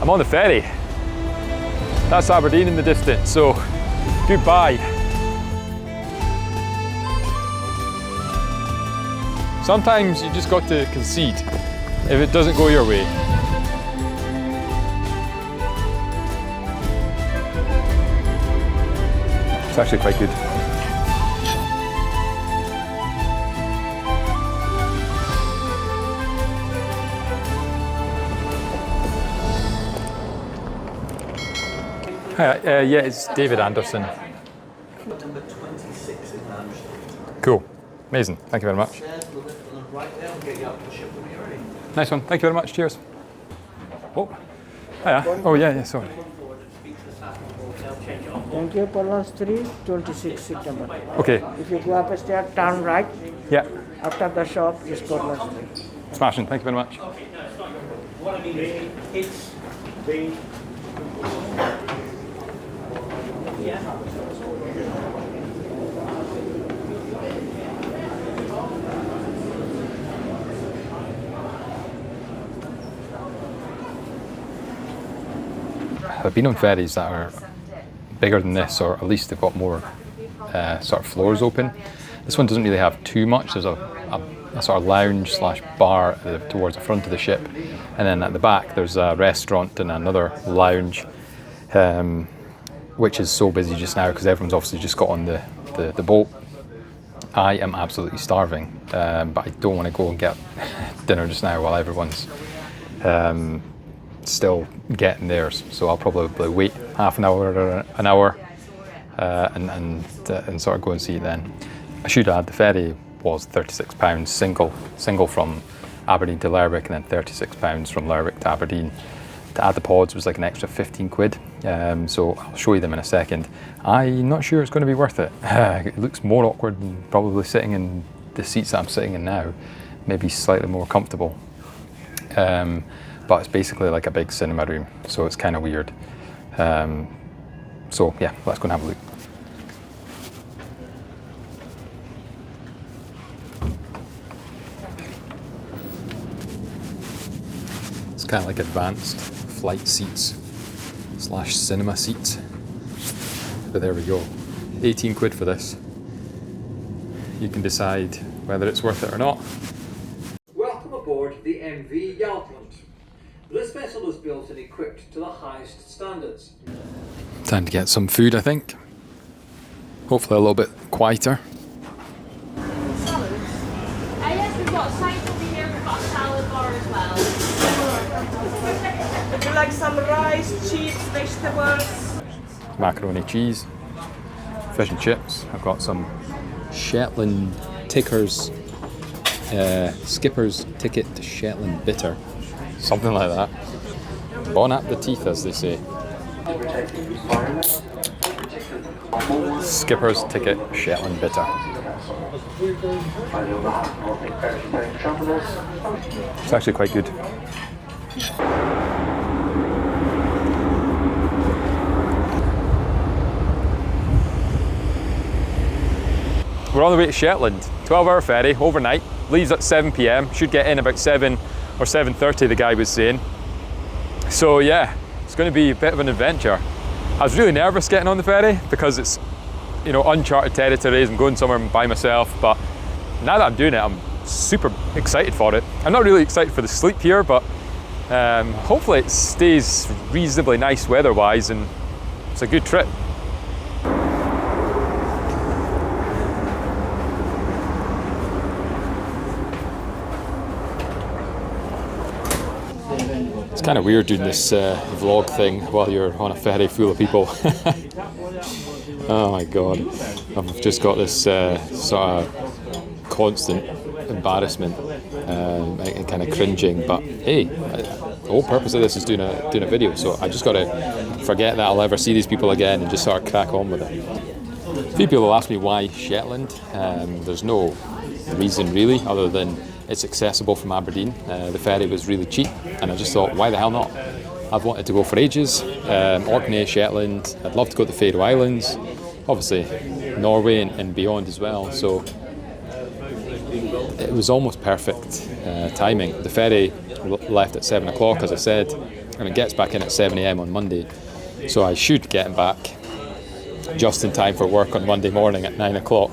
I'm on the ferry. That's Aberdeen in the distance, so goodbye. Sometimes you just got to concede if it doesn't go your way. It's actually quite good. Hi, yeah, it's David Anderson. Number 26 in Amsterdam. Cool, amazing, thank you very much. Right there, we'll get you up to the ship when you're ready. Nice one, thank you very much, cheers. Oh, hiya. Oh yeah, sorry. Thank you, Palace 3, 26 September. Okay, If you go up a stair, turn right. yeah, After the shop is Palace 3. smashing, thank you very much. What I mean is, it's the... I've been on ferries that are bigger than this, or at least they've got more sort of floors open. This one doesn't really have too much. There's a sort of lounge slash bar towards the front of the ship, and then at the back there's a restaurant and another lounge, which is so busy just now because everyone's obviously just got on the boat. I am absolutely starving, but I don't want to go and get dinner just now while everyone's still getting theirs. So I'll probably wait half an hour or an hour and sort of go and see it then. I should add the ferry was £36 single from Aberdeen to Lerwick, and then £36 from Lerwick to Aberdeen. To add the pods was like an extra 15 quid. So I'll show you them in a second. I'm not sure it's going to be worth it. It looks more awkward than probably sitting in the seats that I'm sitting in now, maybe slightly more comfortable. But it's basically like a big cinema room, so it's kind of weird. So yeah, let's go and have a look. It's kind of like advanced flight seats slash cinema seats. But there we go, 18 quid for this. You can decide whether it's worth it or not. Welcome aboard the MV Shetland. This vessel is built and equipped to the highest standards. Time to get some food, I think. Hopefully a little bit quieter. Yes, we've got sides over here, we've got a salad bar as well. Would you like some rice, chips, vegetables? Macaroni cheese, fish and chips. I've got some Shetland Tickers, Skipper's Ticket to Shetland Bitter. Something like that. Bon appetit, as they say. Skipper's Ticket Shetland Bitter. It's actually quite good. We're on the way to Shetland. 12-hour ferry, overnight. Leaves at 7 PM. Should get in about 7 or 7:30, the guy was saying. So yeah, it's going to be a bit of an adventure. I was really nervous getting on the ferry because it's, you know, uncharted territories. I'm going somewhere by myself, but now that I'm doing it, I'm super excited for it. I'm not really excited for the sleep here, but hopefully it stays reasonably nice weather-wise and it's a good trip. It's kind of weird doing this vlog thing while you're on a ferry full of people. Oh my god, I've just got this sort of constant embarrassment and kind of cringing, but hey, the whole purpose of this is doing a video, so I just got to forget that I'll ever see these people again and just sort of crack on with it. A few people have asked me why Shetland. There's no reason really, other than it's accessible from Aberdeen. The ferry was really cheap, and I just thought, why the hell not? I've wanted to go for ages. Orkney, Shetland, I'd love to go to the Faroe Islands, obviously Norway and beyond as well, so it was almost perfect timing. The ferry left at 7 o'clock, as I said, and it gets back in at 7 a.m. on Monday. So I should get back just in time for work on Monday morning at 9 o'clock.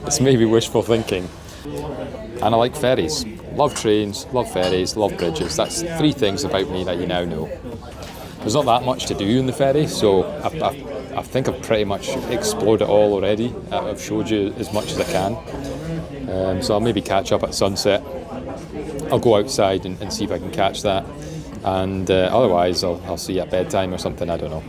It's maybe wishful thinking. And I like ferries. Love trains, love ferries, love bridges. That's 3 things about me that you now know. There's not that much to do in the ferry, so I think I've pretty much explored it all already. I've showed you as much as I can. So I'll maybe catch up at sunset. I'll go outside and see if I can catch that. And otherwise I'll see you at bedtime or something, I don't know.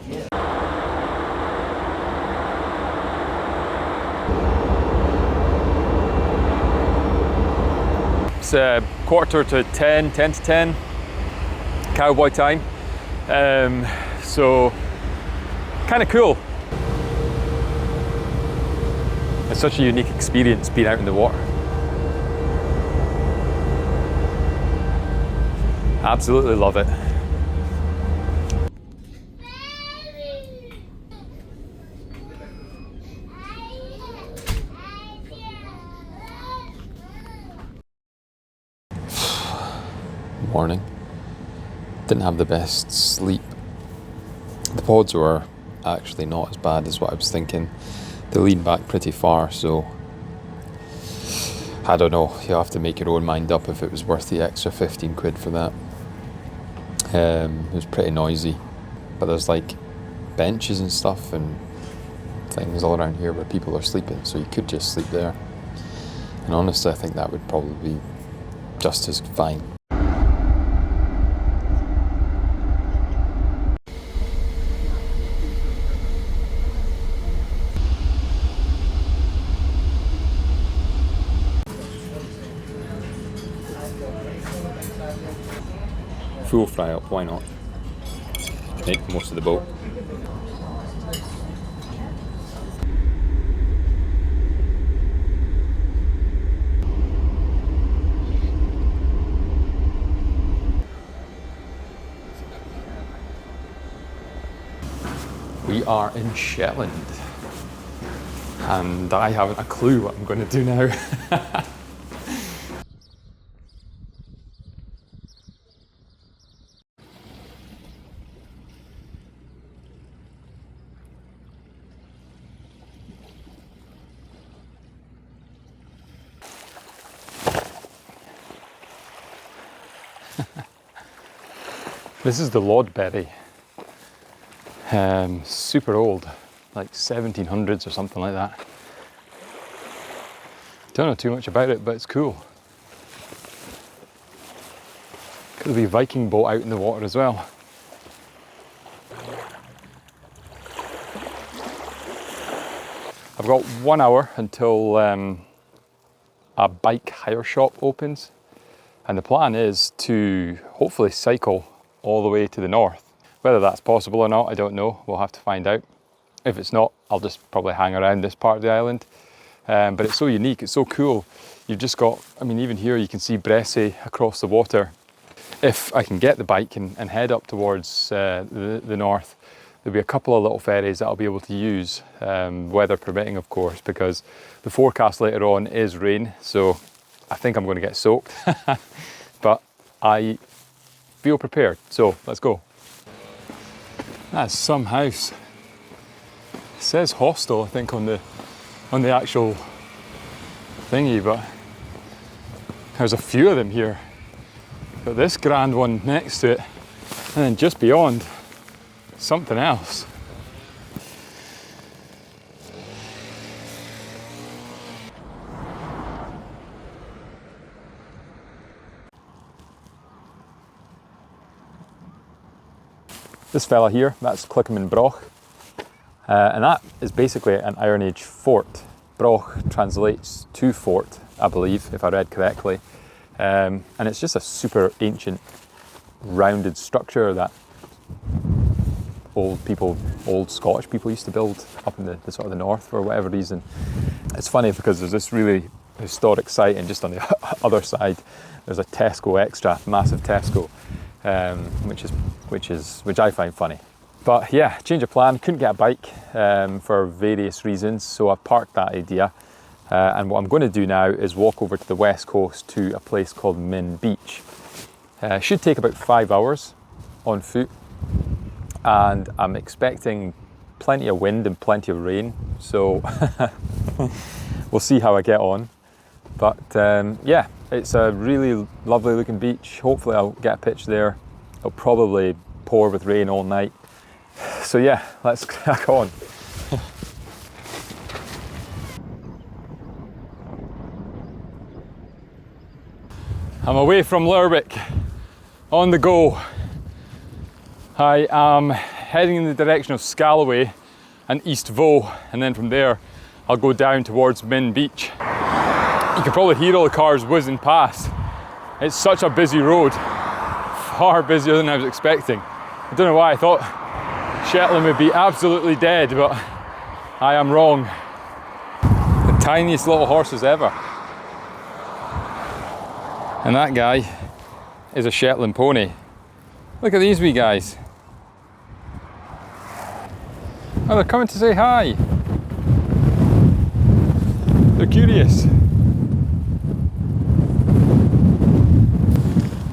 It's quarter to 10, 10 to 10, cowboy time. So kind of cool. It's such a unique experience being out in the water. Absolutely love it. Morning. Didn't have the best sleep. The pods were actually not as bad as what I was thinking. They lean back pretty far, so I don't know. You'll have to make your own mind up if it was worth the extra 15 quid for that. It was pretty noisy, but there's like benches and stuff and things all around here where people are sleeping, so you could just sleep there. And honestly, I think that would probably be just as fine. Full fry up, why not? Make the most of the boat. We are in Shetland, and I haven't a clue what I'm going to do now. This is the Lodberry. Super old, like 1700s or something like that. Don't know too much about it, but it's cool. Could be a Viking boat out in the water as well. I've got 1 hour until a bike hire shop opens, and the plan is to hopefully cycle all the way to the north. Whether that's possible or not, I don't know. We'll have to find out. If it's not, I'll just probably hang around this part of the island. But it's so unique, it's so cool. You've just got, I mean, even here you can see Bressay across the water. If I can get the bike and head up towards the north, there'll be a couple of little ferries that I'll be able to use, weather permitting, of course, because the forecast later on is rain, so I think I'm going to get soaked. But I feel prepared, so let's go. That's some house. It says hostel, I think, on the actual thingy, but there's a few of them here. But this grand one next to it, and then just beyond, something else. This fella here, that's Clickimin Broch, and that is basically an Iron Age fort. Broch translates to fort, I believe, if I read correctly, and it's just a super ancient rounded structure that old Scottish people used to build up in the sort of the north for whatever reason. It's funny because there's this really historic site, and just on the other side there's a Tesco Extra, massive Tesco, which I find funny. But yeah, change of plan. Couldn't get a bike for various reasons, so I parked that idea. And what I'm going to do now is walk over to the west coast to a place called Min Beach. Should take about 5 hours on foot, and I'm expecting plenty of wind and plenty of rain, so we'll see how I get on. But yeah, it's a really lovely looking beach. Hopefully I'll get a pitch there. It'll probably pour with rain all night. So yeah, let's crack on. I'm away from Lerwick, on the go. I am heading in the direction of Scalloway and East Voe, and then from there I'll go down towards Min Beach. You can probably hear all the cars whizzing past. It's such a busy road, far busier than I was expecting. I don't know why I thought Shetland would be absolutely dead, but I am wrong. The tiniest little horses ever. And that guy is a Shetland pony. Look at these wee guys. Oh, they're coming to say hi. They're curious.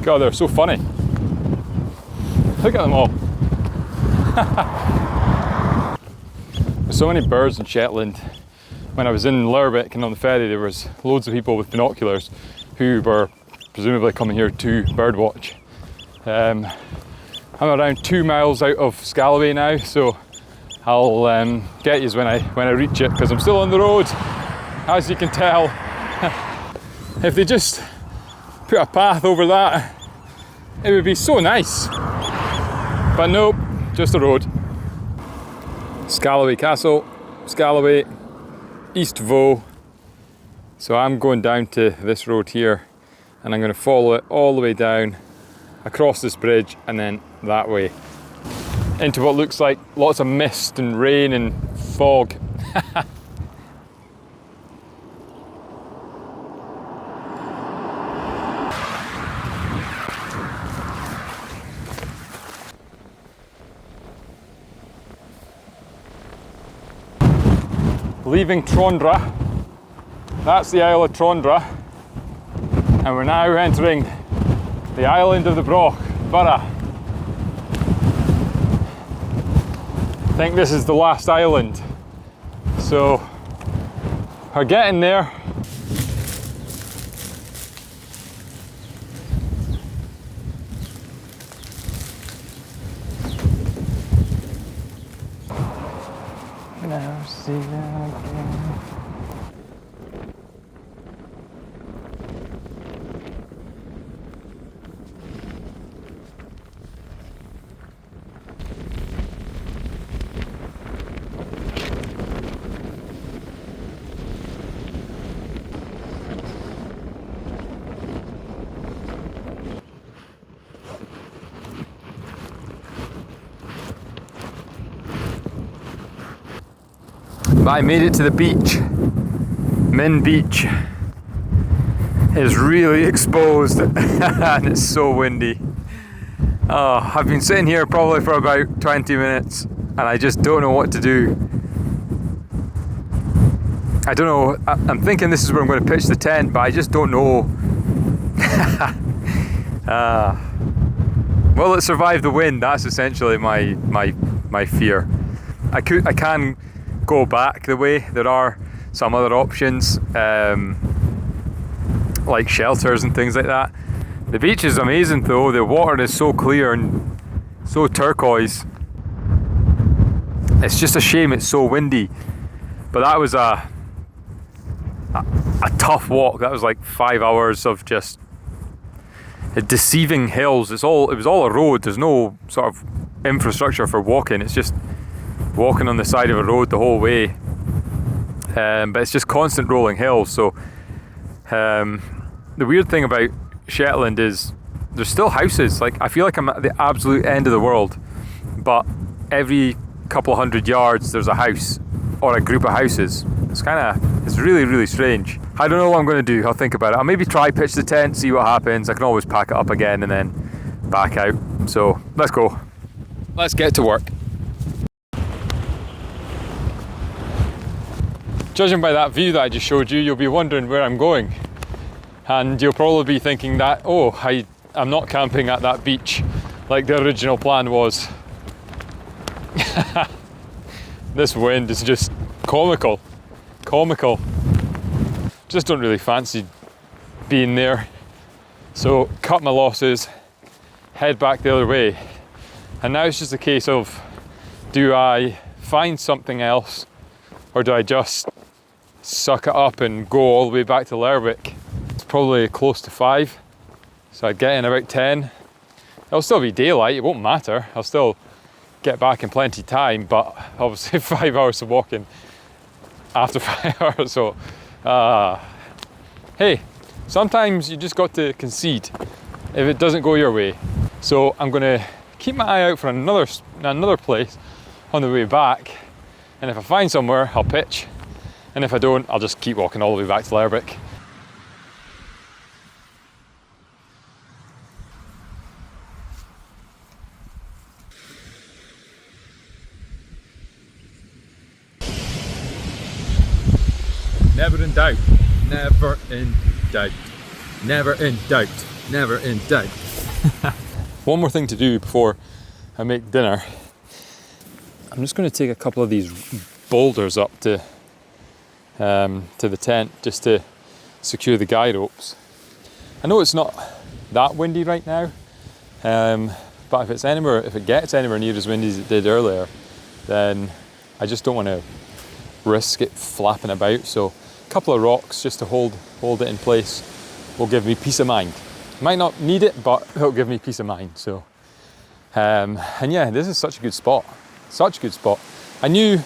God, they're so funny. Look at them all. There's so many birds in Shetland. When I was in Lerwick and on the ferry, there was loads of people with binoculars who were presumably coming here to birdwatch. I'm around 2 miles out of Scalloway now, so I'll get you when I reach it, because I'm still on the road, as you can tell. If they just put a path over that, it would be so nice. But nope, just a road. Scalloway Castle, Scalloway, East Voe. So I'm going down to this road here, and I'm going to follow it all the way down, across this bridge, and then that way, into what looks like lots of mist and rain and fog. Leaving Trondra, that's the Isle of Trondra, and we're now entering the island of the Broch, Borough. I think this is the last island, so we're getting there. Now see that again. I made it to the beach. Min Beach is really exposed and it's so windy. Oh, I've been sitting here probably for about 20 minutes and I just don't know what to do. I don't know, I'm thinking this is where I'm going to pitch the tent, but I just don't know. Will it survive the wind? That's essentially my fear. I can go back the way. There are some other options, like shelters and things like that. The beach is amazing though. The water is so clear and so turquoise. It's just a shame it's so windy. But that was a tough walk. That was like 5 hours of just deceiving hills. It was all a road. There's no sort of infrastructure for walking. It's just walking on the side of a road the whole way, but it's just constant rolling hills. So the weird thing about Shetland is there's still houses. Like, I feel like I'm at the absolute end of the world, but every couple of 100 yards there's a house or a group of houses. It's really, really strange. I don't know what I'm going to do. I'll think about it. I'll maybe try pitch the tent, see what happens. I can always pack it up again and then back out. So let's go. Let's get to work. Judging by that view that I just showed you, you'll be wondering where I'm going. And you'll probably be thinking that, oh, I I'm not camping at that beach like the original plan was. This wind is just comical. Just don't really fancy being there. So cut my losses, head back the other way. And now it's just a case of, do I find something else, or do I just suck it up and go all the way back to Lerwick? It's probably close to 5, so I'd get in about 10. It'll still be daylight, it won't matter. I'll still get back in plenty of time, but obviously 5 hours of walking after 5 hours, so hey, sometimes you just got to concede if it doesn't go your way. So I'm gonna keep my eye out for another place on the way back, and if I find somewhere, I'll pitch, and if I don't, I'll just keep walking all the way back to Lerwick. Never in doubt, never in doubt, never in doubt, never in doubt. One more thing to do before I make dinner. I'm just going to take a couple of these boulders up to the tent just to secure the guy ropes. I know it's not that windy right now, but if it gets anywhere near as windy as it did earlier, then I just don't want to risk it flapping about. So a couple of rocks just to hold it in place will give me peace of mind. Might not need it, but it'll give me peace of mind. So, and yeah, this is such a good spot. Such a good spot. I knew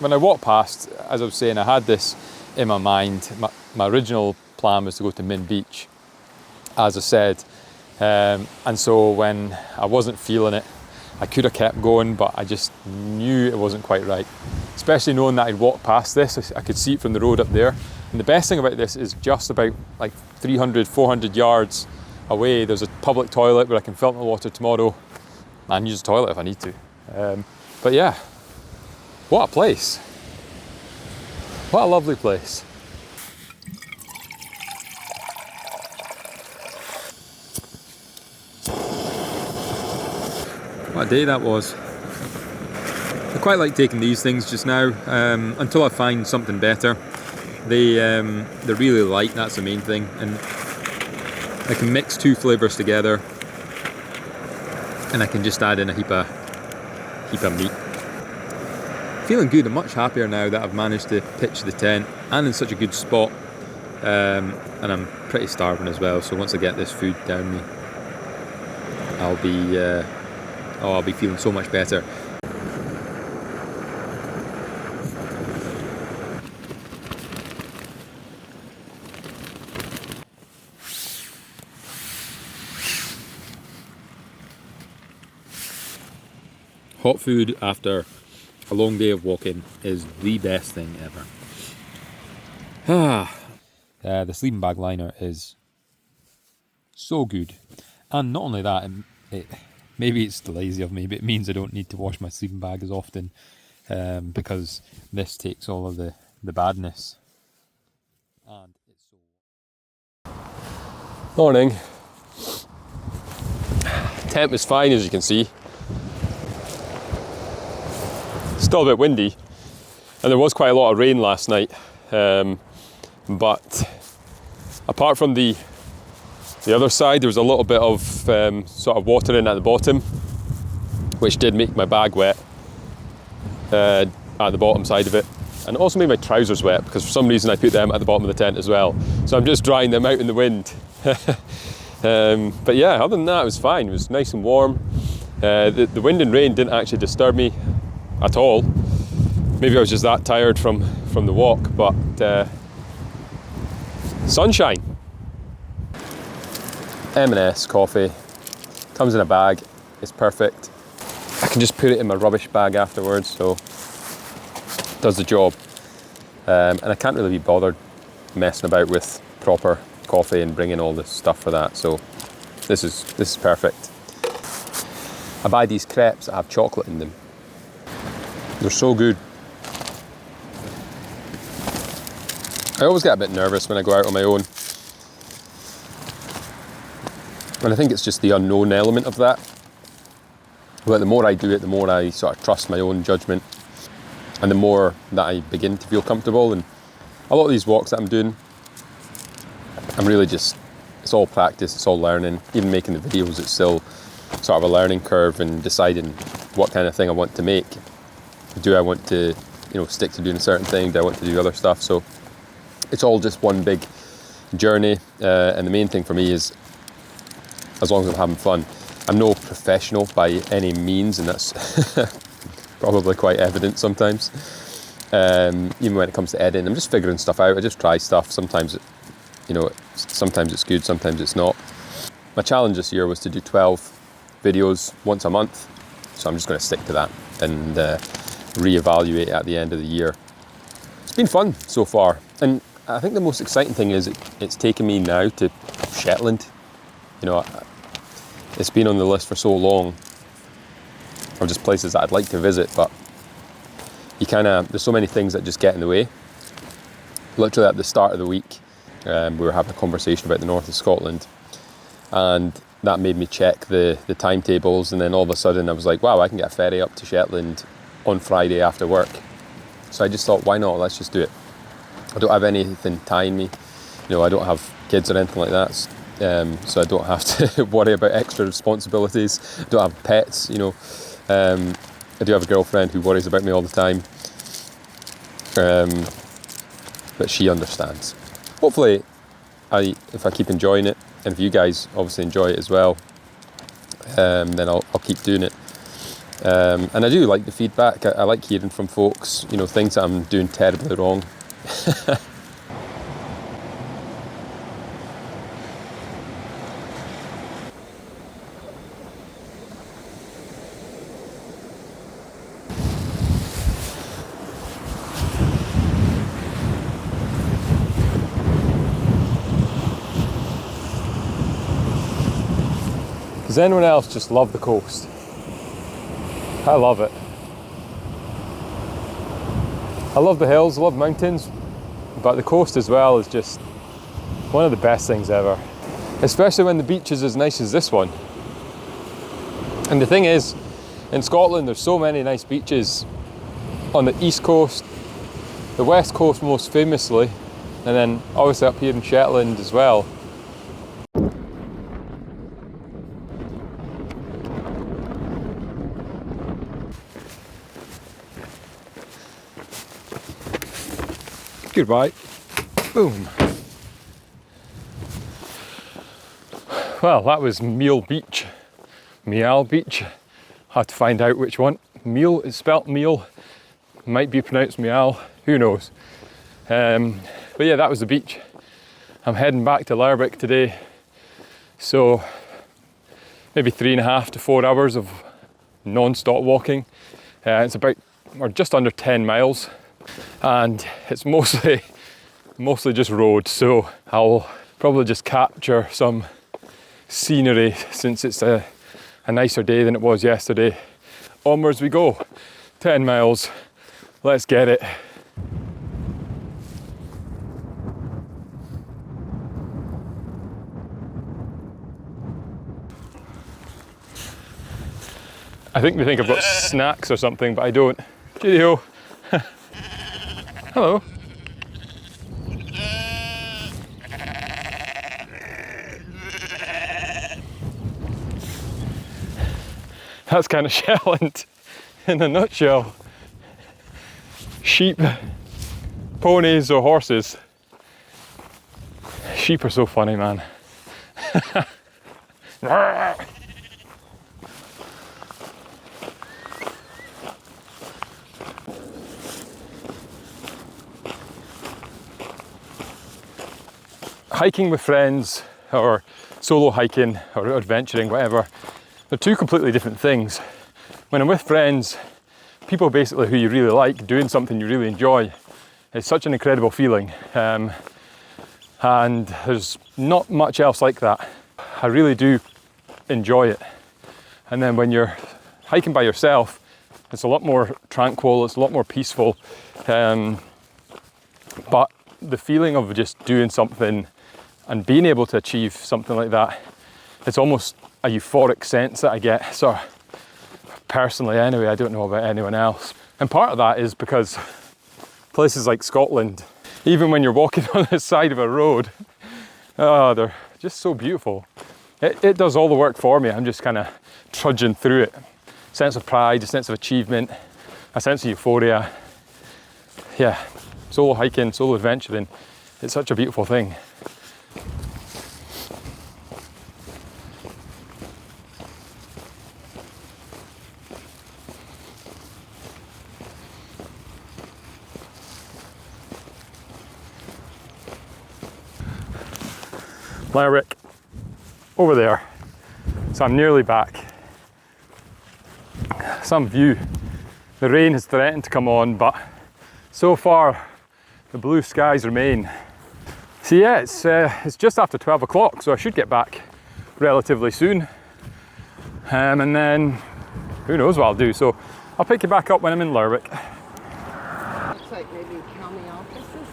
when I walked past, as I was saying, I had this in my mind. My original plan was to go to Min Beach, as I said. And so when I wasn't feeling it, I could have kept going, but I just knew it wasn't quite right. Especially knowing that I'd walked past this, I could see it from the road up there. And the best thing about this is just about like 300, 400 yards away, there's a public toilet where I can fill my water tomorrow and use the toilet if I need to. But yeah, what a place. What a lovely place. What a day that was. I quite like taking these things just now, until I find something better. They're really light, that's the main thing, and I can mix 2 flavours together, and I can just add in a heap of meat. Feeling good, I'm much happier now that I've managed to pitch the tent and in such a good spot, and I'm pretty starving as well, so once I get this food down me, I'll be feeling so much better. Hot food after a long day of walking is the best thing ever. The sleeping bag liner is so good, and not only that, maybe it's lazy of me, but it means I don't need to wash my sleeping bag as often, because this takes all of the badness. And it's so... Morning. Temp is fine, as you can see. Still a bit windy, and there was quite a lot of rain last night, but apart from the other side, there was a little bit of sort of water in at the bottom, which did make my bag wet at the bottom side of it, and also made my trousers wet because for some reason I put them at the bottom of the tent as well, so I'm just drying them out in the wind. But yeah, other than that, it was fine. It was nice and warm. The wind and rain didn't actually disturb me at all. Maybe I was just that tired from the walk, but sunshine. M&S coffee comes in a bag. It's perfect. I can just put it in my rubbish bag afterwards, so it does the job. And I can't really be bothered messing about with proper coffee and bringing all the stuff for that, so this is perfect. I buy these crepes that have chocolate in them. They're so good. I always get a bit nervous when I go out on my own. And I think it's just the unknown element of that. But the more I do it, the more I sort of trust my own judgment, and the more that I begin to feel comfortable. And a lot of these walks that I'm doing, I'm really just, it's all practice, it's all learning. Even making the videos, it's still sort of a learning curve and deciding what kind of thing I want to make. Do I want to, stick to doing a certain thing? Do I want to do other stuff? So it's all just one big journey. And the main thing for me is, as long as I'm having fun. I'm no professional by any means, and that's probably quite evident sometimes. Even when it comes to editing, I'm just figuring stuff out. I just try stuff. Sometimes, sometimes it's good, sometimes it's not. My challenge this year was to do 12 videos once a month, so I'm just going to stick to that and reevaluate at the end of the year. It's been fun so far, and I think the most exciting thing is it's taken me now to Shetland. It's been on the list for so long of just places that I'd like to visit, but there's so many things that just get in the way. Literally at the start of the week, we were having a conversation about the north of Scotland, and that made me check the timetables, and then all of a sudden I was like, wow, I can get a ferry up to Shetland on Friday after work. So I just thought, why not? Let's just do it. I don't have anything tying me. I don't have kids or anything like that. So I don't have to worry about extra responsibilities. I don't have pets, I do have a girlfriend who worries about me all the time, but she understands. Hopefully, if I keep enjoying it, and if you guys obviously enjoy it as well, then I'll keep doing it. And I do like the feedback. I like hearing from folks, things that I'm doing terribly wrong. Does anyone else just love the coast? I love it. I love the hills, I love mountains, but the coast as well is just one of the best things ever. Especially when the beach is as nice as this one. And the thing is, in Scotland there's so many nice beaches on the east coast, the west coast most famously, and then obviously up here in Shetland as well. Goodbye. Boom. Well, that was Meal Beach. Meal Beach. I had to find out which one. Meal is spelt meal. Might be pronounced meow. Who knows? But yeah, that was the beach. I'm heading back to Lerwick today. So maybe 3.5 to 4 hours of non-stop walking. It's about, or just under 10 miles. And it's mostly just road, so I'll probably just capture some scenery since it's a nicer day than it was yesterday. Onwards we go. 10 miles, let's get it. I think they think I've got snacks or something, but I don't. Cheerio. Hello. That's kind of Shetland in a nutshell. Sheep, ponies or horses. Sheep are so funny, man. Hiking with friends or solo hiking or adventuring, whatever, they're two completely different things. When I'm with friends, people basically who you really like, doing something you really enjoy, it's such an incredible feeling. And there's not much else like that. I really do enjoy it. And then when you're hiking by yourself, it's a lot more tranquil, it's a lot more peaceful. But the feeling of just doing something and being able to achieve something like that It's almost a euphoric sense that I get, sort of personally anyway. I don't know about anyone else. And part of that is because places like Scotland, even when you're walking on the side of a road, oh, they're just so beautiful. It does all the work for me. I'm just kind of trudging through it. Sense of pride, a sense of achievement, a sense of euphoria. Yeah, solo hiking, solo adventuring, it's such a beautiful thing. Lerwick, over there. So I'm nearly back. Some view. The rain has threatened to come on, but so far the blue skies remain. So yeah, it's just after 12 o'clock, so I should get back relatively soon. And then who knows what I'll do. So I'll pick you back up when I'm in Lerwick. Looks like maybe county offices.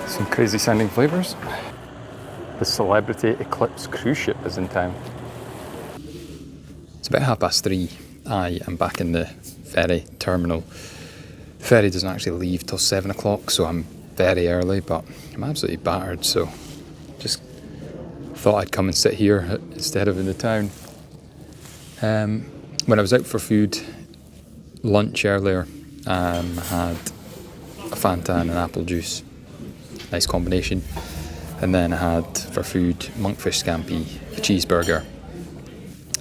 Some crazy sounding flavours. The Celebrity Eclipse cruise ship is in town. It's about 3:30. I am back in the ferry terminal. The ferry doesn't actually leave till 7 o'clock, so I'm very early, but I'm absolutely battered, so just thought I'd come and sit here instead of in the town. When I was out for food, lunch earlier, I had a Fanta and an apple juice. Nice combination. And then I had for food monkfish scampi, a cheeseburger,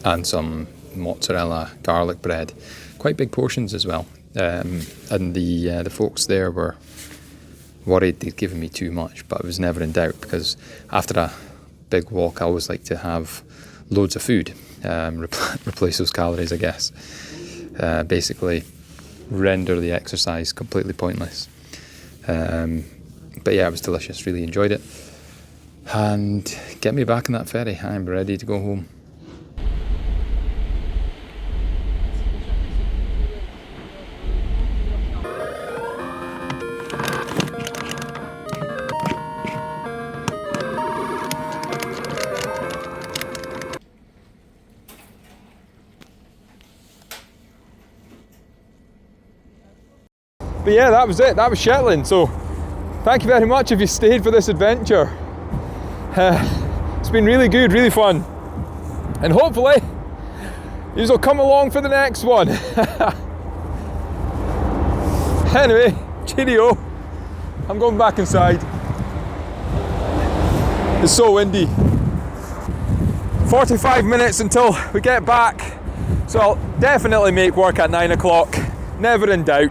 and some mozzarella garlic bread. Quite big portions as well. And the folks there were worried they'd given me too much, but I was never in doubt, because after a big walk I always like to have loads of food, replace those calories, I guess. Basically render the exercise completely pointless. But yeah, it was delicious, really enjoyed it. And get me back on that ferry, I'm ready to go home. But yeah, that was it. That was Shetland. So thank you very much if you stayed for this adventure. It's been really good, really fun. And hopefully you will come along for the next one. Anyway, cheerio. I'm going back inside. It's so windy. 45 minutes until we get back. So I'll definitely make work at 9 o'clock. Never in doubt.